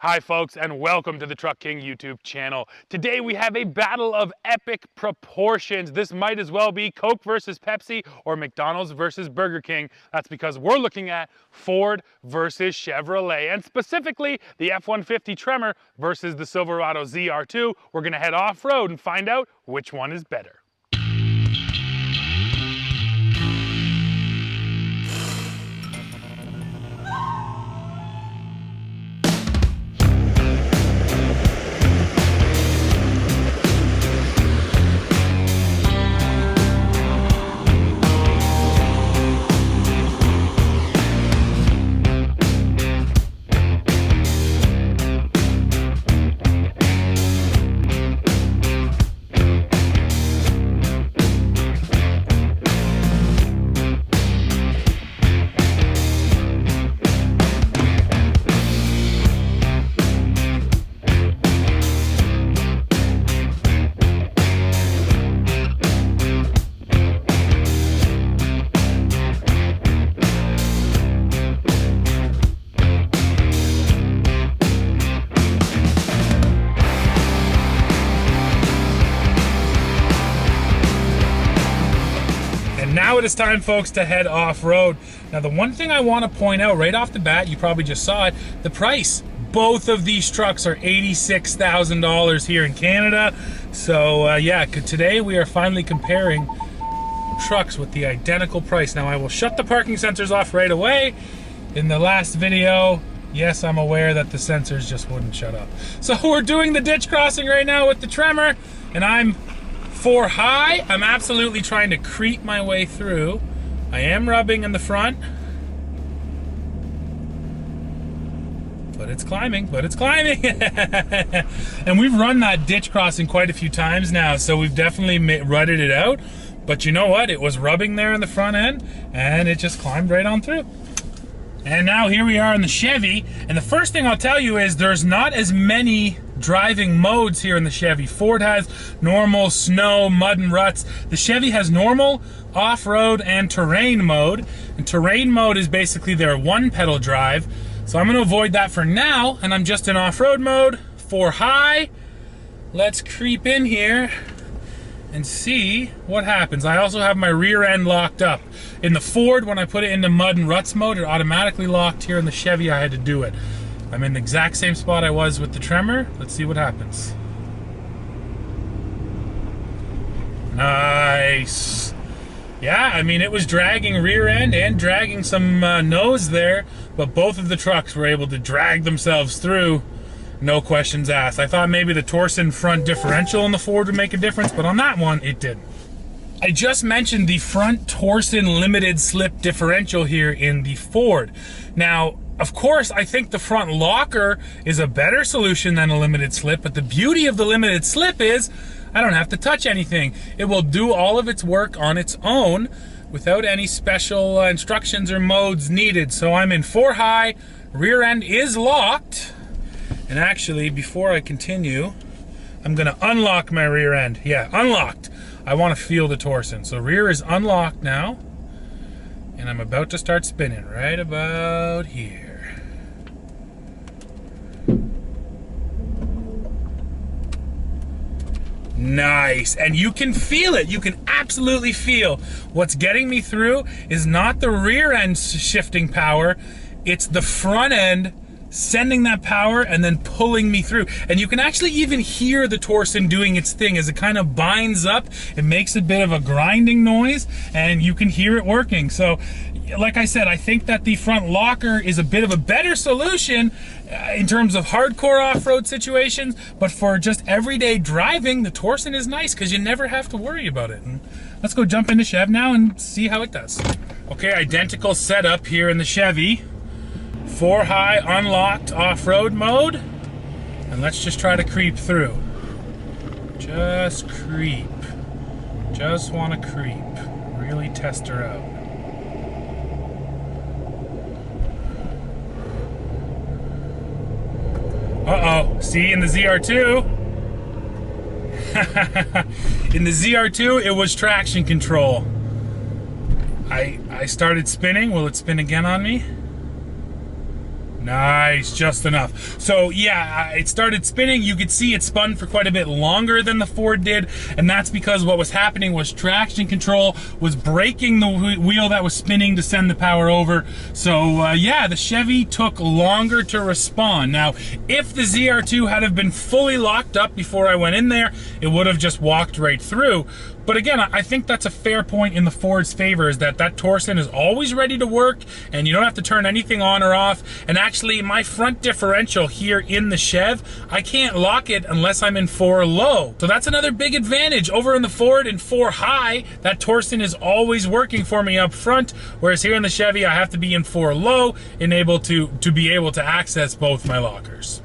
Hi folks, and welcome to the Truck King YouTube channel. Today we have a battle of epic proportions. This might as well be Coke versus Pepsi or McDonald's versus Burger King. That's because we're looking at Ford versus Chevrolet, and specifically the F-150 Tremor versus the Silverado ZR2. We're gonna head off-road and find out which one is better. Now it is time, folks, to head off-road. Now, the one thing I want to point out right off the bat, you probably just saw it, the price. Both of these trucks are $86,000 here in Canada. So, yeah, today we are finally comparing trucks with the identical price. Now, I will shut the parking sensors off right away. In the last video, yes, I'm aware that the sensors just wouldn't shut up. So we're doing the ditch crossing right now with the Tremor, and I'm for high. I'm absolutely trying to creep my way through. I am rubbing in the front, but it's climbing, and we've run that ditch crossing quite a few times now, so we've definitely rutted it out. But you know what? It was rubbing there in the front end, and it just climbed right on through. And now here we are in the Chevy, and the first thing I'll tell you is there's not as many driving modes here in the Chevy. Ford has normal, snow, mud, and ruts. The Chevy has normal, off-road, and terrain mode. And terrain mode is basically their one-pedal drive. So I'm going to avoid that for now, and I'm just in off-road mode. For high, let's creep in here and see what happens. I also have my rear end locked up. In the Ford, when I put it into mud and ruts mode, it automatically locked. Here in the Chevy, I had to do it. I'm in the exact same spot I was with the Tremor. Let's see what happens. Nice. Yeah, I mean, it was dragging rear end and dragging some nose there, but both of the trucks were able to drag themselves through. No questions asked. I thought maybe the Torsen front differential in the Ford would make a difference, but on that one, it didn't. I just mentioned the front Torsen limited slip differential here in the Ford. Now, of course, I think the front locker is a better solution than a limited slip, but the beauty of the limited slip is I don't have to touch anything. It will do all of its work on its own without any special instructions or modes needed. So I'm in for high, rear end is locked. And actually, before I continue, I'm gonna unlock my rear end. Yeah, unlocked. I wanna feel the Torsen. So rear is unlocked now. And I'm about to start spinning right about here. Nice, and you can feel it. You can absolutely feel what's getting me through is not the rear end shifting power, it's the front end sending that power and then pulling me through. And you can actually even hear the Torsen doing its thing as it kind of binds up. It makes a bit of a grinding noise, and you can hear it working. So, like I said, I think that the front locker is a bit of a better solution in terms of hardcore off-road situations, but for just everyday driving, the Torsen is nice because you never have to worry about it. And let's go jump into Chev now and see how it does. Okay, identical setup here in the Chevy. For high, unlocked, off-road mode, and let's just try to creep through. Just creep. Just want to creep. Really test her out. Uh-oh, see, in the ZR2, in the ZR2, it was traction control. I started spinning. Will it spin again on me? Nice, just enough. So yeah, it started spinning. You could see it spun for quite a bit longer than the Ford did, and that's because what was happening was traction control was breaking the wheel that was spinning to send the power over. So yeah, the Chevy took longer to respond. Now, if the ZR2 had have been fully locked up before I went in there, it would have just walked right through. But again, I think that's a fair point in the Ford's favor, is that torsion is always ready to work and you don't have to turn anything on or off. And actually, my front differential here in the Chev, I can't lock it unless I'm in 4 low. So that's another big advantage. Over in the Ford in 4 high, that torsion is always working for me up front, whereas here in the Chevy, I have to be in 4 low and able to be able to access both my lockers.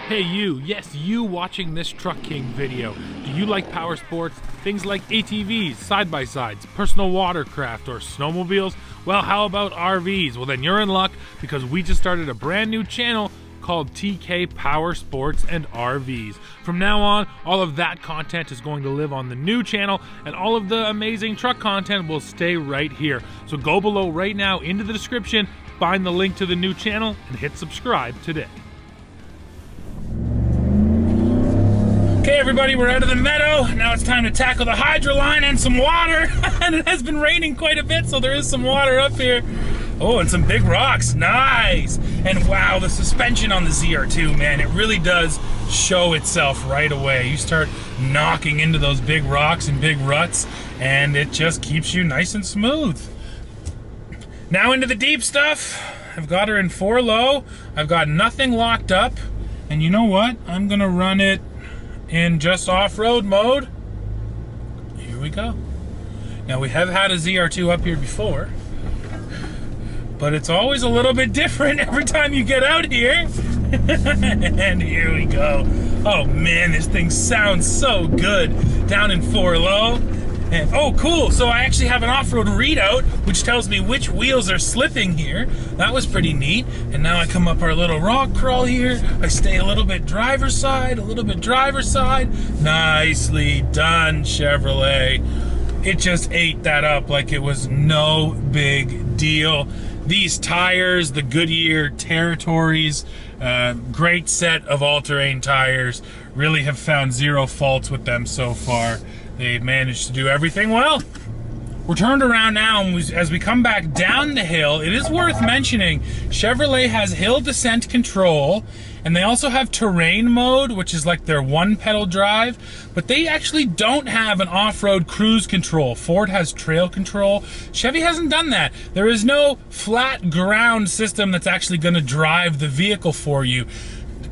Hey you, yes you watching this Truck King video. Do you like power sports? Things like ATVs, side-by-sides, personal watercraft, or snowmobiles? Well, how about RVs? Well, then you're in luck, because we just started a brand new channel called TK Power Sports and RVs. From now on, all of that content is going to live on the new channel, and all of the amazing truck content will stay right here. So go below right now into the description, find the link to the new channel, and hit subscribe today. Okay, everybody, we're out of the meadow. Now it's time to tackle the hydro line and some water. And it has been raining quite a bit, so there is some water up here. Oh, and some big rocks. Nice. And wow, the suspension on the ZR2, man, it really does show itself right away. You start knocking into those big rocks and big ruts, and it just keeps you nice and smooth. Now into the deep stuff. I've got her in 4 low. I've got nothing locked up. And you know what? I'm gonna run it in just off-road mode. Here we go. Now, we have had a ZR2 up here before, but it's always a little bit different every time you get out here. And here we go. Oh man, this thing sounds so good down in 4 low. And oh, cool, so I actually have an off-road readout, which tells me which wheels are slipping here. That was pretty neat. And now I come up our little rock crawl here. I stay a little bit driver's side, a little bit driver's side. Nicely done, Chevrolet. It just ate that up like it was no big deal. These tires, the Goodyear Territories, great set of all-terrain tires. Really have found 0 faults with them so far. They've managed to do everything well. We're turned around now, and as we come back down the hill, it is worth mentioning Chevrolet has hill descent control, and they also have terrain mode, which is like their 1-pedal drive, but they actually don't have an off-road cruise control. Ford has trail control. Chevy hasn't done that. There is no flat ground system that's actually going to drive the vehicle for you.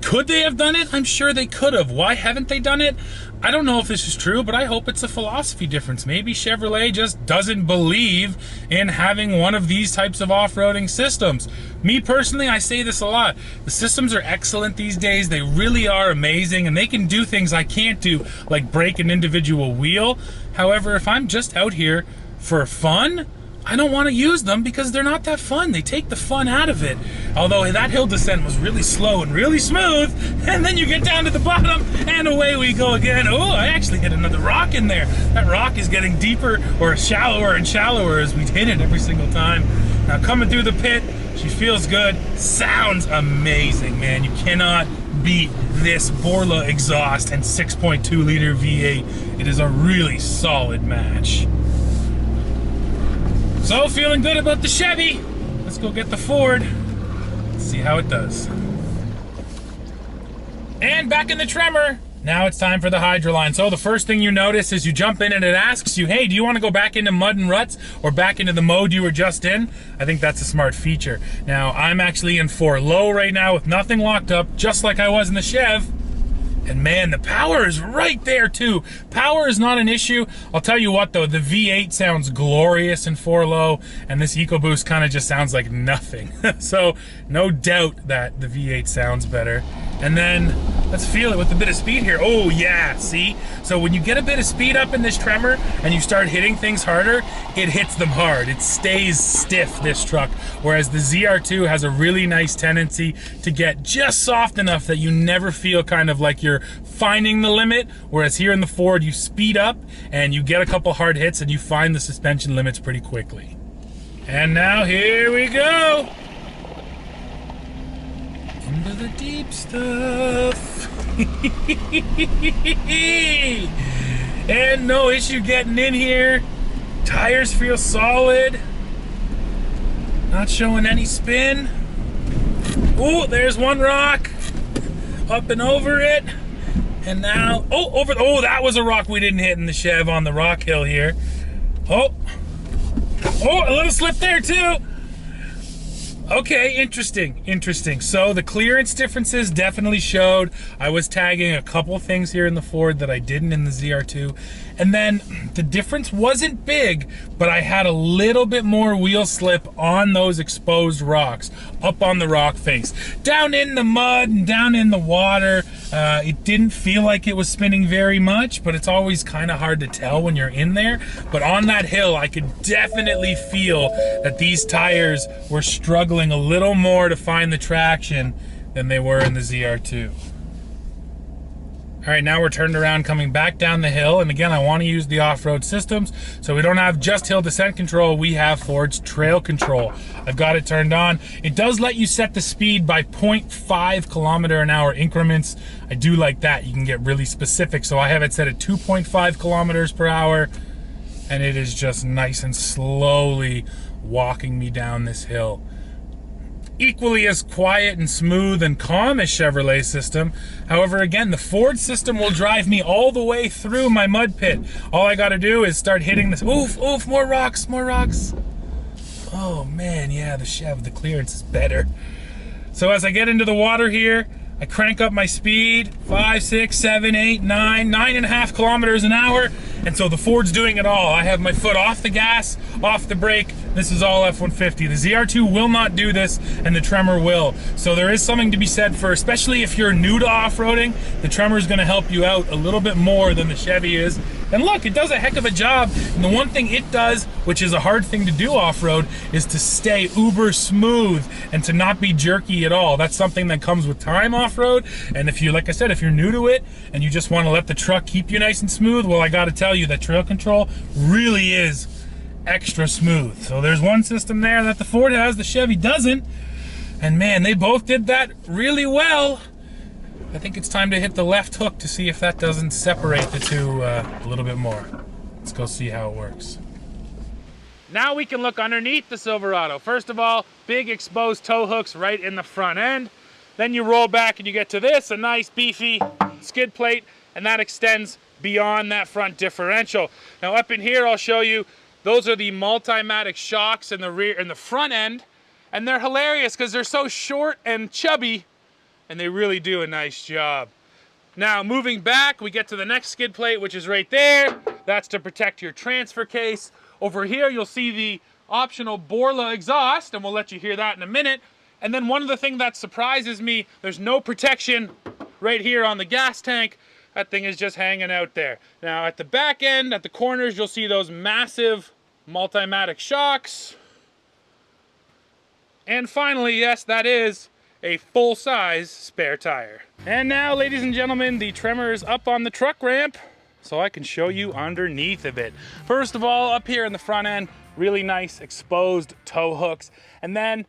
Could they have done it? I'm sure they could have. Why haven't they done it? I don't know if this is true, but I hope it's a philosophy difference. Maybe Chevrolet just doesn't believe in having one of these types of off-roading systems. Me personally, I say this a lot. The systems are excellent these days. They really are amazing, and they can do things I can't do, like break an individual wheel. However, if I'm just out here for fun, I don't want to use them because they're not that fun. They take the fun out of it. Although that hill descent was really slow and really smooth, and then you get down to the bottom and away we go again. Oh, I actually hit another rock in there. That rock is getting deeper or shallower and shallower as we hit it every single time. Now coming through the pit, she feels good. Sounds amazing, man. You cannot beat this Borla exhaust and 6.2 liter V8. It is a really solid match. So, feeling good about the Chevy. Let's go get the Ford. Let's see how it does. And back in the Tremor. Now it's time for the hydro line. So the first thing you notice is you jump in and it asks you, hey, do you want to go back into mud and ruts or back into the mode you were just in? I think that's a smart feature. Now, I'm actually in 4 low right now with nothing locked up, just like I was in the Chev. And man, the power is right there too. Power is not an issue. I'll tell you what though, the V8 sounds glorious in 4 low, and this EcoBoost kind of just sounds like nothing. So no doubt that the V8 sounds better. And then let's feel it with a bit of speed here. Oh yeah, see? So when you get a bit of speed up in this Tremor and you start hitting things harder, it hits them hard. It stays stiff, this truck. Whereas the ZR2 has a really nice tendency to get just soft enough that you never feel kind of like you're finding the limit. Whereas here in the Ford, you speed up and you get a couple hard hits and you find the suspension limits pretty quickly. And now here we go. to the deep stuff. And no issue getting in here. Tires feel solid. Not showing any spin. Oh, there's one rock. Up and over it. And now, oh, that was a rock we didn't hit in the Chev on the rock hill here. Oh, a little slip there too. Okay, interesting. So the clearance differences definitely showed. I was tagging a couple things here in the Ford that I didn't in the ZR2. And then the difference wasn't big, but I had a little bit more wheel slip on those exposed rocks, up on the rock face. Down in the mud and down in the water, it didn't feel like it was spinning very much, but it's always kind of hard to tell when you're in there. But on that hill, I could definitely feel that these tires were struggling a little more to find the traction than they were in the ZR2. All right, now we're turned around coming back down the hill. And again, I want to use the off-road systems. So we don't have just hill descent control, we have Ford's trail control. I've got it turned on. It does let you set the speed by 0.5 km/h increments. I do like that. You can get really specific. So I have it set at 2.5 km/h, and it is just nice and slowly walking me down this hill. Equally as quiet and smooth and calm as Chevrolet's system. However, again, the Ford system will drive me all the way through my mud pit. All I gotta do is start hitting this. Oof, more rocks. Oh man, yeah, the Chev, the clearance is better. So as I get into the water here, I crank up my speed, 5, 6, 7, 8, 9.5 km/h. And so the Ford's doing it all. I have my foot off the gas, off the brake. This is all F-150. The ZR2 will not do this, and the Tremor will. So there is something to be said for, especially if you're new to off-roading, the Tremor is gonna help you out a little bit more than the Chevy is. And look, it does a heck of a job. And the one thing it does, which is a hard thing to do off-road, is to stay uber smooth and to not be jerky at all. That's something that comes with time off-road. And if you, like I said, if you're new to it and you just want to let the truck keep you nice and smooth, well, I gotta tell you that trail control really is extra smooth. So there's one system there that the Ford has, the Chevy doesn't. And man, they both did that really well. I think it's time to hit the left hook to see if that doesn't separate the two a little bit more. Let's go see how it works. Now we can look underneath the Silverado. First of all, big exposed tow hooks right in the front end. Then you roll back and you get to this, a nice beefy skid plate, and that extends beyond that front differential. Now up in here, I'll show you, those are the Multimatic shocks in the rear, in the front end, and they're hilarious because they're so short and chubby, and they really do a nice job. Now moving back, we get to the next skid plate, which is right there. That's to protect your transfer case. Over here, you'll see the optional Borla exhaust, and we'll let you hear that in a minute. And then one of the things that surprises me, there's no protection right here on the gas tank. That thing is just hanging out there. Now at the back end, at the corners, you'll see those massive Multimatic shocks. And finally, yes, that is a full-size spare tire. And now, ladies and gentlemen, the Tremor is up on the truck ramp, so I can show you underneath of it. First of all, up here in the front end, really nice exposed tow hooks, and then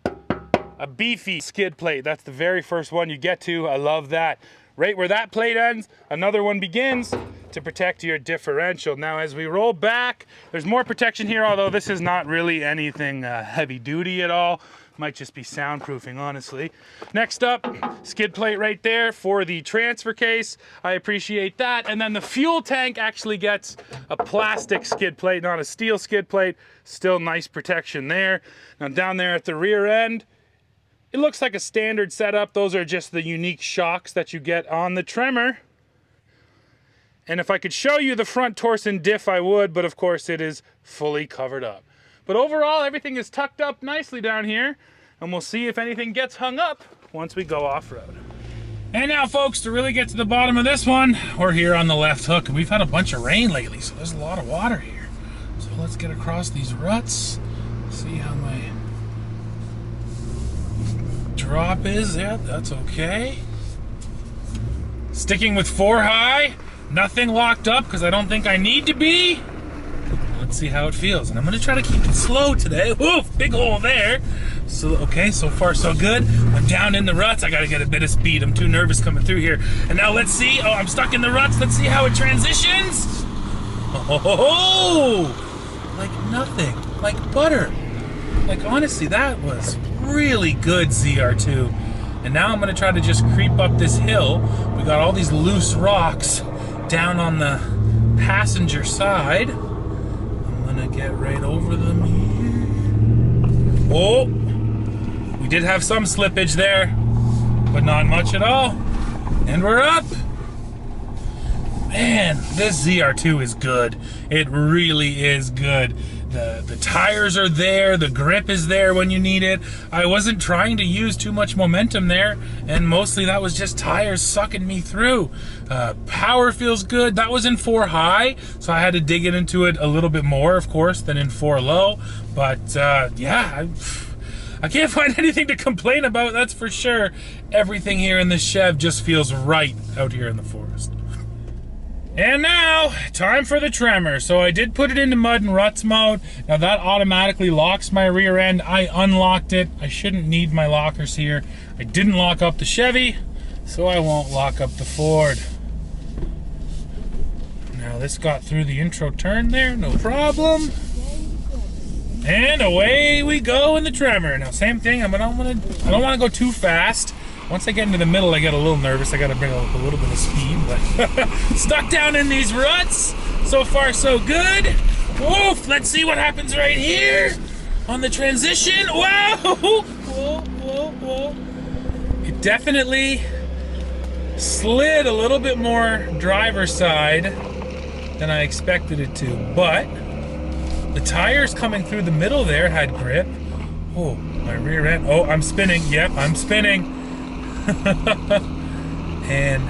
a beefy skid plate. That's the very first one you get to. I love that. Right where that plate ends, another one begins to protect your differential. Now as we roll back, there's more protection here, although this is not really anything heavy duty at all. Might just be soundproofing, honestly. Next up, skid plate right there for the transfer case. I appreciate that. And then the fuel tank actually gets a plastic skid plate, not a steel skid plate. Still nice protection there. Now down there at the rear end, it looks like a standard setup. Those are just the unique shocks that you get on the Tremor. And if I could show you the front torsion diff, I would, but of course it is fully covered up. But overall, everything is tucked up nicely down here, and we'll see if anything gets hung up once we go off-road. And now, folks, to really get to the bottom of this one, we're here on the left hook. We've had a bunch of rain lately, so there's a lot of water here. So let's get across these ruts, see how my drop is. Yeah, that's okay. Sticking with 4 high, nothing locked up because I don't think I need to be. Let's see how it feels. And I'm gonna try to keep it slow today. Oof, big hole there. So, okay, so far so good. I'm down in the ruts. I gotta get a bit of speed. I'm too nervous coming through here. And now let's see. Oh, I'm stuck in the ruts. Let's see how it transitions. Oh, like nothing. Like butter. Like honestly, that was really good ZR2. And now I'm gonna try to just creep up this hill. We got all these loose rocks down on the passenger side. I'm gonna get right over them here. Oh, we did have some slippage there, but not much at all. And we're up. Man, this ZR2 is good. It really is good. The tires are there, the grip is there when you need it. I wasn't trying to use too much momentum there, and mostly that was just tires sucking me through. Power feels good. That was in 4 high, so I had to dig into it a little bit more, of course, than in 4 low. But yeah, I can't find anything to complain about, that's for sure. Everything here in this Chev just feels right out here in the forest. And now, time for the Tremor. So I did put it into mud and ruts mode. Now that automatically locks my rear end. I unlocked it. I shouldn't need my lockers here. I didn't lock up the Chevy, so I won't lock up the Ford. Now this got through the intro turn there, no problem. And away we go in the Tremor. Now same thing, I don't want to go too fast. Once I get into the middle, I get a little nervous. I got to bring up a little bit of speed, but stuck down in these ruts. So far, so good. Woof! Let's see what happens right here on the transition. Whoa! Whoa! Whoa! Whoa! It definitely slid a little bit more driver's side than I expected it to, but the tires coming through the middle there had grip. Oh, my rear end. Oh, I'm spinning. Yep, I'm spinning. And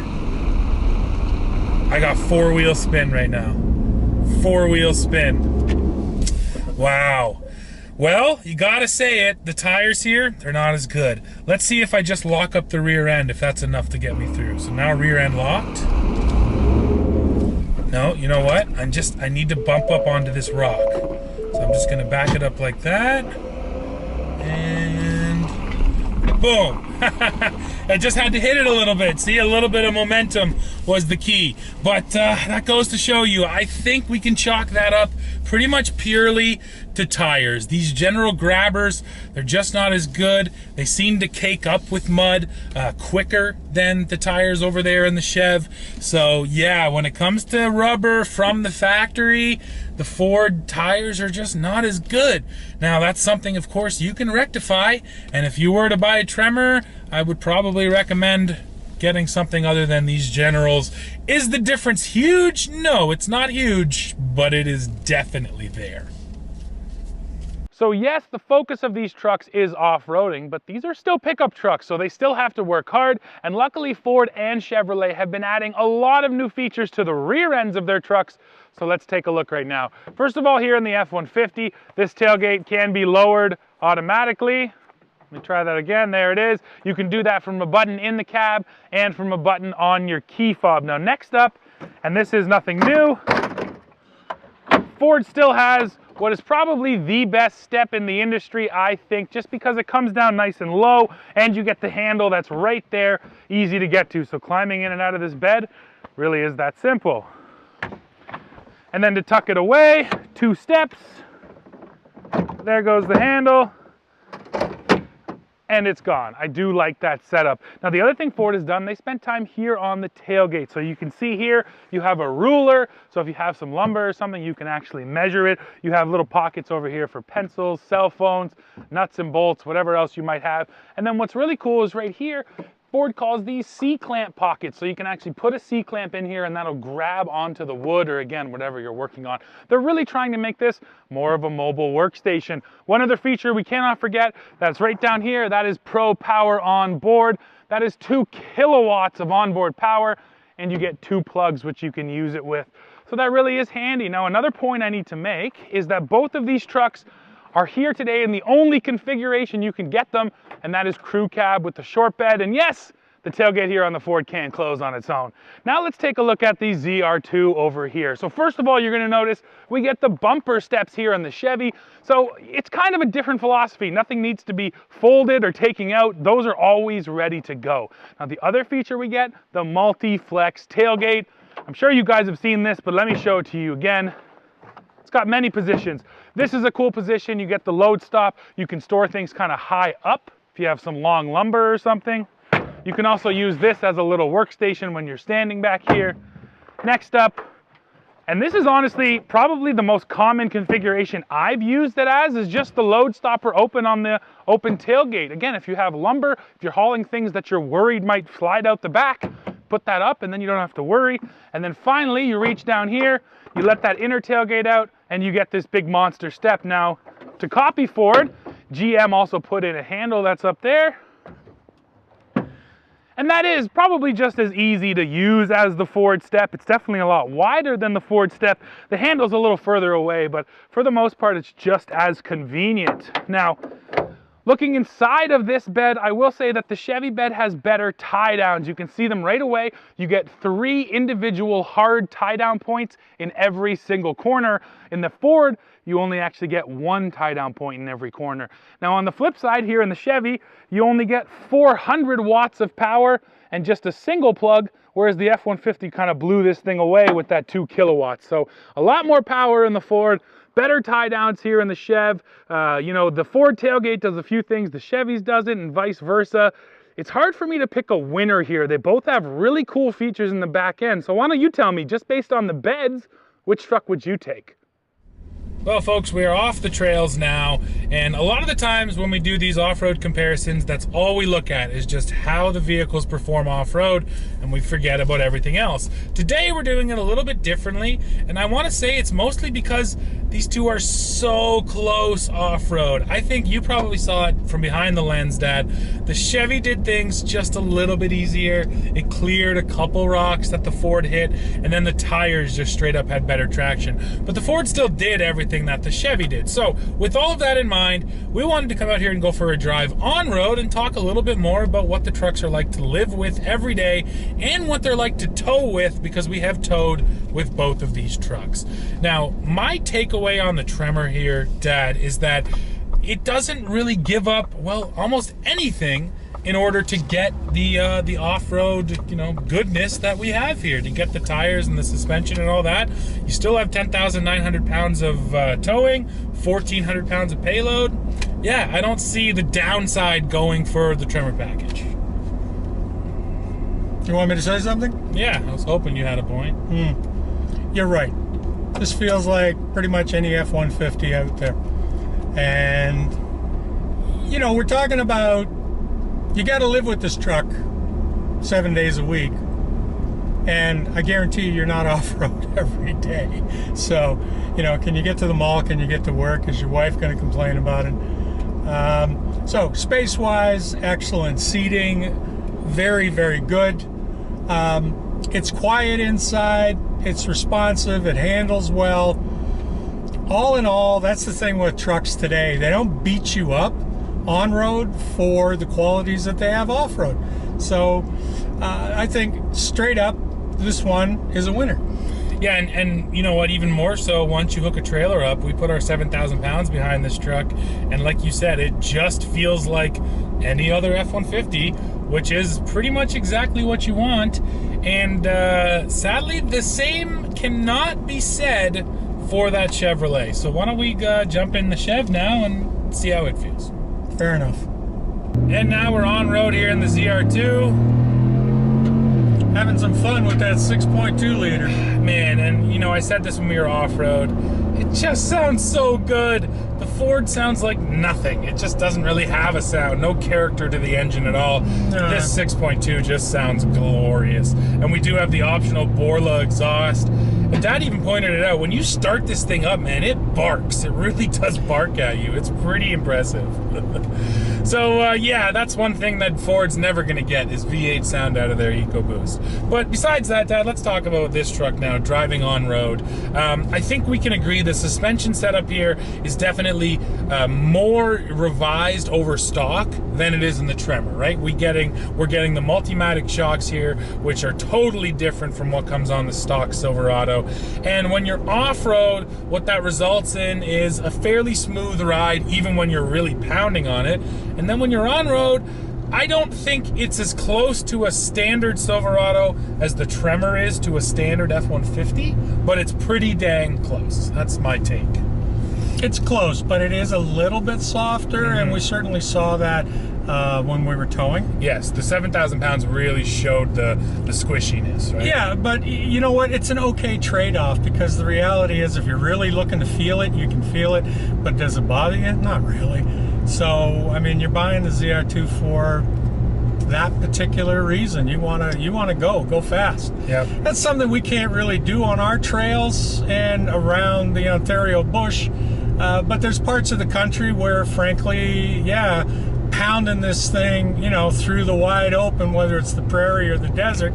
I got 4-wheel spin right now. 4-wheel spin. Wow. Well, you gotta say it, the tires here, they're not as good. Let's see if I just lock up the rear end, if that's enough to get me through. So now rear end locked. No, you know what? I need to bump up onto this rock. So I'm just gonna back it up like that. And boom. I just had to hit it a little bit. See, a little bit of momentum was the key. But that goes to show you, I think we can chalk that up pretty much purely to tires. These general grabbers, they're just not as good. They seem to cake up with mud quicker than the tires over there in the Chev. So yeah, when it comes to rubber from the factory, the Ford tires are just not as good. Now that's something, of course, you can rectify. And if you were to buy a Tremor, I would probably recommend getting something other than these generals. Is the difference huge? No, it's not huge, but it is definitely there. So yes, the focus of these trucks is off-roading, but these are still pickup trucks, so they still have to work hard. And luckily, Ford and Chevrolet have been adding a lot of new features to the rear ends of their trucks. So let's take a look right now. First of all, here in the F-150, this tailgate can be lowered automatically. Let me try that again. There it is. You can do that from a button in the cab and from a button on your key fob. Now next up, and this is nothing new, Ford still has what is probably the best step in the industry, I think, just because it comes down nice and low and you get the handle that's right there, easy to get to. So climbing in and out of this bed really is that simple. And then to tuck it away, 2 steps. There goes the handle. And it's gone. I do like that setup. Now the other thing Ford has done, they spent time here on the tailgate. So you can see here, you have a ruler. So if you have some lumber or something, you can actually measure it. You have little pockets over here for pencils, cell phones, nuts and bolts, whatever else you might have. And then what's really cool is right here, Ford calls these C-clamp pockets. So you can actually put a C-clamp in here and that'll grab onto the wood or again, whatever you're working on. They're really trying to make this more of a mobile workstation. One other feature we cannot forget, that's right down here, that is Pro Power on board. That is 2 kilowatts of onboard power and you get 2 plugs which you can use it with. So that really is handy. Now another point I need to make is that both of these trucks are here today in the only configuration you can get them, and that is crew cab with the short bed. And yes, the tailgate here on the Ford can close on its own. Now let's take a look at the ZR2 over here. So first of all, you're gonna notice we get the bumper steps here on the Chevy. So it's kind of a different philosophy. Nothing needs to be folded or taking out. Those are always ready to go. Now the other feature we get, the multi-flex tailgate. I'm sure you guys have seen this, but let me show it to you again. It's got many positions. This is a cool position. You get the load stop. You can store things kind of high up if you have some long lumber or something. You can also use this as a little workstation when you're standing back here. Next up, and this is honestly probably the most common configuration I've used it as, is just the load stopper open on the open tailgate. Again, if you have lumber, if you're hauling things that you're worried might slide out the back, put that up and then you don't have to worry. And then finally, you reach down here, you let that inner tailgate out, and you get this big monster step. Now, to copy Ford, GM also put in a handle that's up there. And that is probably just as easy to use as the Ford step. It's definitely a lot wider than the Ford step. The handle's a little further away, but for the most part, it's just as convenient. Now, looking inside of this bed, I will say that the Chevy bed has better tie downs. You can see them right away. You get 3 individual hard tie down points in every single corner. In the Ford, you only actually get 1 tie down point in every corner. Now on the flip side here in the Chevy, you only get 400 watts of power and just a single plug, whereas the F-150 kind of blew this thing away with that 2 kilowatts. So a lot more power in the Ford. Better tie downs here in the Chev. You know, the Ford tailgate does a few things the Chevys doesn't, and vice versa. It's hard for me to pick a winner here. They both have really cool features in the back end. So why don't you tell me, just based on the beds, which truck would you take? Well, folks, we are off the trails now, and a lot of the times when we do these off-road comparisons, that's all we look at is just how the vehicles perform off-road, and we forget about everything else. Today we're doing it a little bit differently, and I want to say it's mostly because these two are so close off-road. I think you probably saw it from behind the lens, Dad. The Chevy did things just a little bit easier. It cleared a couple rocks that the Ford hit, and then the tires just straight up had better traction. But the Ford still did everything that the Chevy did. So with all of that in mind, we wanted to come out here and go for a drive on road and talk a little bit more about what the trucks are like to live with every day and what they're like to tow with, because we have towed with both of these trucks. Now, my takeaway on the Tremor here, Dad, is that it doesn't really give up, well, almost anything in order to get the off-road, you know, goodness that we have here, to get the tires and the suspension and all that. You still have 10,900 pounds of towing, 1,400 pounds of payload. Yeah, I don't see the downside going for the Tremor package. You want me to say something? Yeah, I was hoping you had a point. You're right. This feels like pretty much any F-150 out there. And, you know, we're talking about, you got to live with this truck 7 days a week, and I guarantee you're not off-road every day. So, you know, can you get to the mall? Can you get to work? Is your wife going to complain about it? So, space-wise, excellent. Seating, very, very good. It's quiet inside. It's responsive. It handles well. All in all, that's the thing with trucks today. They don't beat you up on road for the qualities that they have off road. So I think straight up, this one is a winner. Yeah, and you know what, even more so, once you hook a trailer up, we put our 7,000 pounds behind this truck, and like you said, it just feels like any other F-150, which is pretty much exactly what you want. And sadly, the same cannot be said for that Chevrolet. So why don't we jump in the Chev now and see how it feels. Fair enough. And now we're on road here in the ZR2. Having some fun with that 6.2 liter. Man, and you know, I said this when we were off-road. It just sounds so good. The Ford sounds like nothing. It just doesn't really have a sound. No character to the engine at all. This 6.2 just sounds glorious. And we do have the optional Borla exhaust. And Dad even pointed it out. When you start this thing up, man, it barks. It really does bark at you. It's pretty impressive. So yeah, that's one thing that Ford's never going to get is V8 sound out of their EcoBoost. But besides that, Dad, let's talk about this truck now, driving on road. I think we can agree the suspension setup here is definitely more revised over stock than it is in the Tremor, right? We're getting the Multimatic shocks here, which are totally different from what comes on the stock Silverado. And when you're off-road, what that results in is a fairly smooth ride, even when you're really pounding on it. And then when you're on road, I don't think it's as close to a standard Silverado as the Tremor is to a standard F-150, but it's pretty dang close. That's my take. It's close, but it is a little bit softer, and we certainly saw that when we were towing. Yes, the 7,000 pounds really showed the squishiness, right? Yeah, but you know what? It's an okay trade-off, because the reality is if you're really looking to feel it, you can feel it, but does it bother you? Not really. So, I mean, you're buying the ZR2 for that particular reason. You want to go fast. Yeah. That's something we can't really do on our trails and around the Ontario bush. But there's parts of the country where, frankly, yeah, pounding this thing, you know, through the wide open, whether it's the prairie or the desert,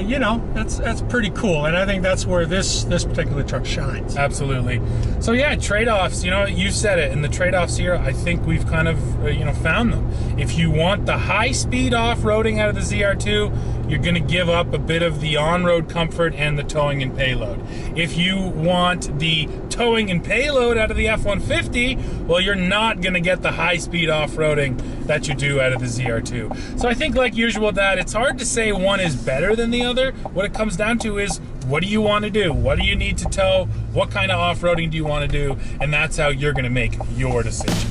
you know, that's pretty cool. And I think that's where this particular truck shines. Absolutely. So yeah, trade-offs, you know, you said it, and the trade-offs here, I think we've kind of, you know, found them. If you want the high-speed off-roading out of the ZR2, you're going to give up a bit of the on-road comfort and the towing and payload. If you want the towing and payload out of the F-150, well, you're not going to get the high-speed off-roading that you do out of the ZR2. So I think, like usual, Dad, it's hard to say one is better than the other. What it comes down to is, what do you want to do? What do you need to tow? What kind of off-roading do you want to do? And that's how you're going to make your decision.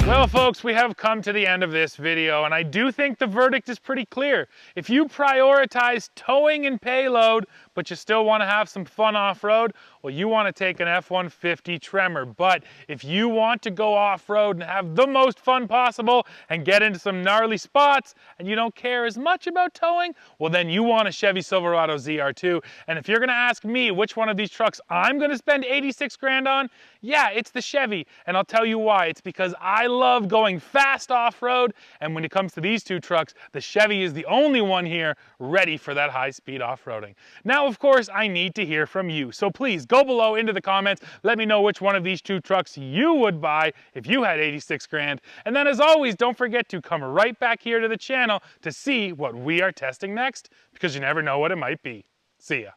Well, folks, we have come to the end of this video, and I do think the verdict is pretty clear. If you prioritize towing and payload, but you still want to have some fun off-road, well, you want to take an F-150 Tremor. But if you want to go off-road and have the most fun possible and get into some gnarly spots, and you don't care as much about towing, well, then you want a Chevy Silverado ZR2. And if you're going to ask me which one of these trucks I'm going to spend 86 grand on, yeah, it's the Chevy. And I'll tell you why. It's because I love going fast off-road, and when it comes to these two trucks, the Chevy is the only one here ready for that high-speed off-roading. Now, of course, I need to hear from you, so please go below into the comments, let me know which one of these two trucks you would buy if you had 86 grand, and then as always, don't forget to come right back here to the channel to see what we are testing next, because you never know what it might be. See ya.